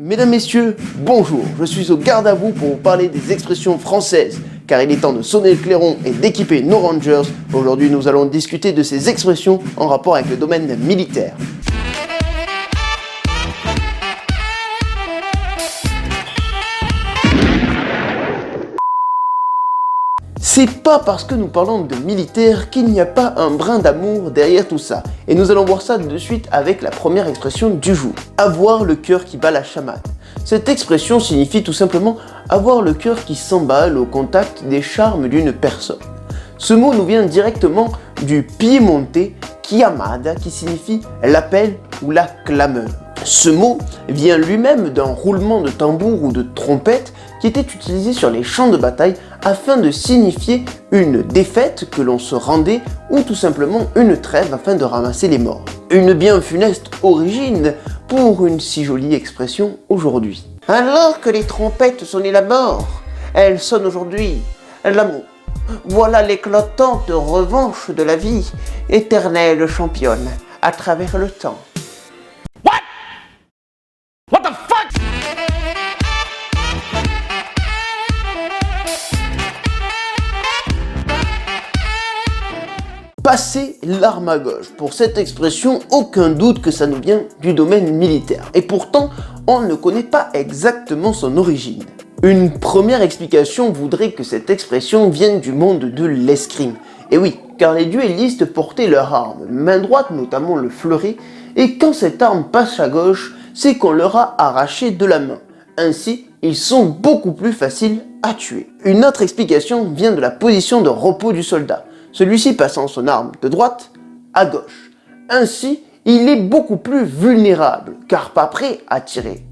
Mesdames, messieurs, bonjour, je suis au garde à vous pour vous parler des expressions françaises, car il est temps de sonner le clairon et d'équiper nos Rangers. Aujourd'hui, nous allons discuter de ces expressions en rapport avec le domaine militaire. C'est pas parce que nous parlons de militaire qu'il n'y a pas un brin d'amour derrière tout ça. Et nous allons voir ça de suite avec la première expression du jour. Avoir le cœur qui bat la chamade. Cette expression signifie tout simplement avoir le cœur qui s'emballe au contact des charmes d'une personne. Ce mot nous vient directement du piémontais chiamada qui signifie l'appel ou la clameur. Ce mot vient lui-même d'un roulement de tambour ou de trompette qui était utilisé sur les champs de bataille afin de signifier une défaite que l'on se rendait ou tout simplement une trêve afin de ramasser les morts. Une bien funeste origine pour une si jolie expression aujourd'hui. Alors que les trompettes sonnaient la mort, elles sonnent aujourd'hui l'amour. Voilà l'éclatante revanche de la vie, éternelle championne à travers le temps. What the fuck? Passer l'arme à gauche. Pour cette expression, aucun doute que ça nous vient du domaine militaire. Et pourtant, on ne connaît pas exactement son origine. Une première explication voudrait que cette expression vienne du monde de l'escrime. Et oui, car les duellistes portaient leur arme, main droite notamment le fleuret, et quand cette arme passe à gauche, c'est qu'on leur a arraché de la main. Ainsi, ils sont beaucoup plus faciles à tuer. Une autre explication vient de la position de repos du soldat, celui-ci passant son arme de droite à gauche. Ainsi, il est beaucoup plus vulnérable, car pas prêt à tirer.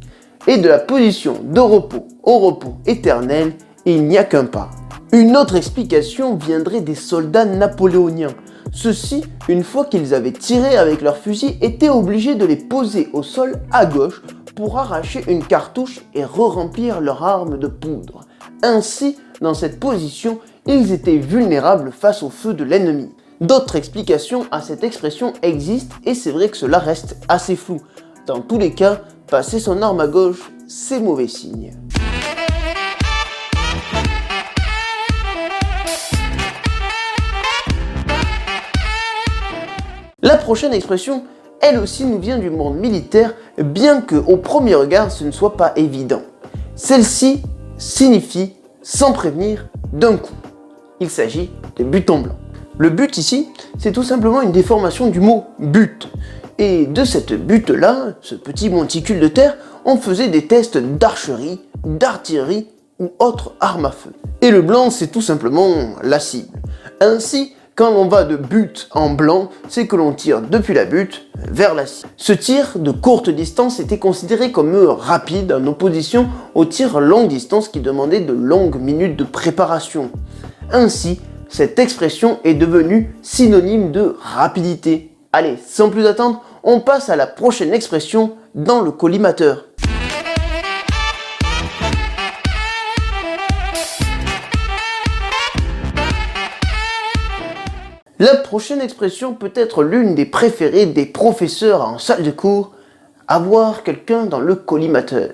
Et de la position de repos au repos éternel, il n'y a qu'un pas. Une autre explication viendrait des soldats napoléoniens. Ceux-ci, une fois qu'ils avaient tiré avec leurs fusils, étaient obligés de les poser au sol à gauche pour arracher une cartouche et re-remplir leur arme de poudre. Ainsi, dans cette position, ils étaient vulnérables face au feu de l'ennemi. D'autres explications à cette expression existent et c'est vrai que cela reste assez flou. Dans tous les cas, passer son arme à gauche, c'est mauvais signe. La prochaine expression, elle aussi nous vient du monde militaire, bien que au premier regard ce ne soit pas évident. Celle-ci signifie sans prévenir d'un coup. Il s'agit de but en blanc. Le but ici, c'est tout simplement une déformation du mot but. Et de cette butte-là, ce petit monticule de terre, on faisait des tests d'archerie, d'artillerie ou autre arme à feu. Et le blanc, c'est tout simplement la cible. Ainsi, quand on va de but en blanc, c'est que l'on tire depuis la butte vers la cible. Ce tir de courte distance était considéré comme rapide en opposition au tir longue distance qui demandait de longues minutes de préparation. Ainsi, cette expression est devenue synonyme de rapidité. Allez, sans plus attendre, on passe à la prochaine expression dans le collimateur. La prochaine expression peut être l'une des préférées des professeurs en salle de cours, avoir quelqu'un dans le collimateur.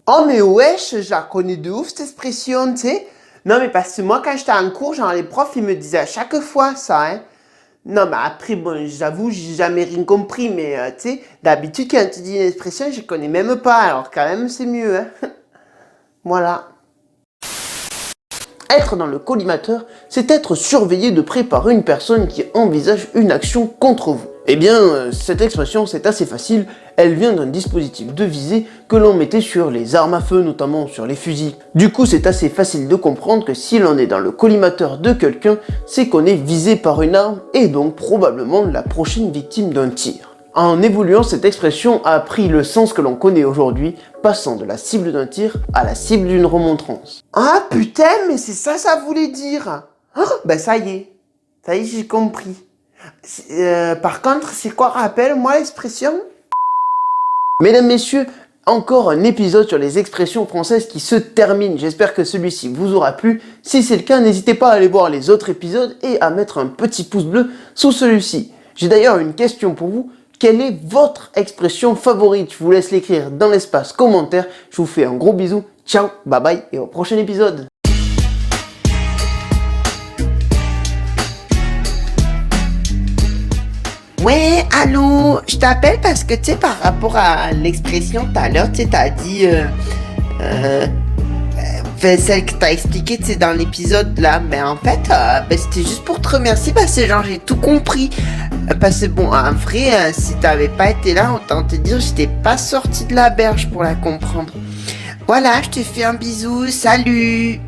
Oh mais wesh, je la connais de ouf cette expression, tu sais. Non mais parce que moi quand j'étais en cours, genre les profs ils me disaient à chaque fois ça, hein. Non mais après bon, j'avoue, j'ai jamais rien compris, mais tu sais, d'habitude quand tu dis une expression, je connais même pas, alors quand même c'est mieux, hein. Voilà. Être dans le collimateur, c'est être surveillé de près par une personne qui envisage une action contre vous. Eh bien, cette expression, c'est assez facile, elle vient d'un dispositif de visée que l'on mettait sur les armes à feu, notamment sur les fusils. Du coup, c'est assez facile de comprendre que si l'on est dans le collimateur de quelqu'un, c'est qu'on est visé par une arme et donc probablement la prochaine victime d'un tir. En évoluant, cette expression a pris le sens que l'on connaît aujourd'hui, passant de la cible d'un tir à la cible d'une remontrance. Ah putain, mais c'est ça voulait dire. Oh, ben ça y est, j'ai compris. Par contre, c'est quoi, rappelle-moi l'expression? Mesdames, messieurs, encore un épisode sur les expressions françaises qui se termine. J'espère que celui-ci vous aura plu. Si c'est le cas, n'hésitez pas à aller voir les autres épisodes et à mettre un petit pouce bleu sous celui-ci. J'ai d'ailleurs une question pour vous. quelle est votre expression favorite? Je vous laisse l'écrire dans l'espace commentaire. Je vous fais un gros bisou. Ciao, bye bye et au prochain épisode. Ouais, allô, je t'appelle parce que, tu sais, par rapport à l'expression tout à l'heure, tu sais, t'as dit, celle que t'as expliquée, tu sais, dans l'épisode là, mais en fait, c'était juste pour te remercier parce que, genre, j'ai tout compris. Parce que, bon, en vrai, si t'avais pas été là, autant te dire, j'étais pas sortie de la berge pour la comprendre. Voilà, je te fais un bisou, salut!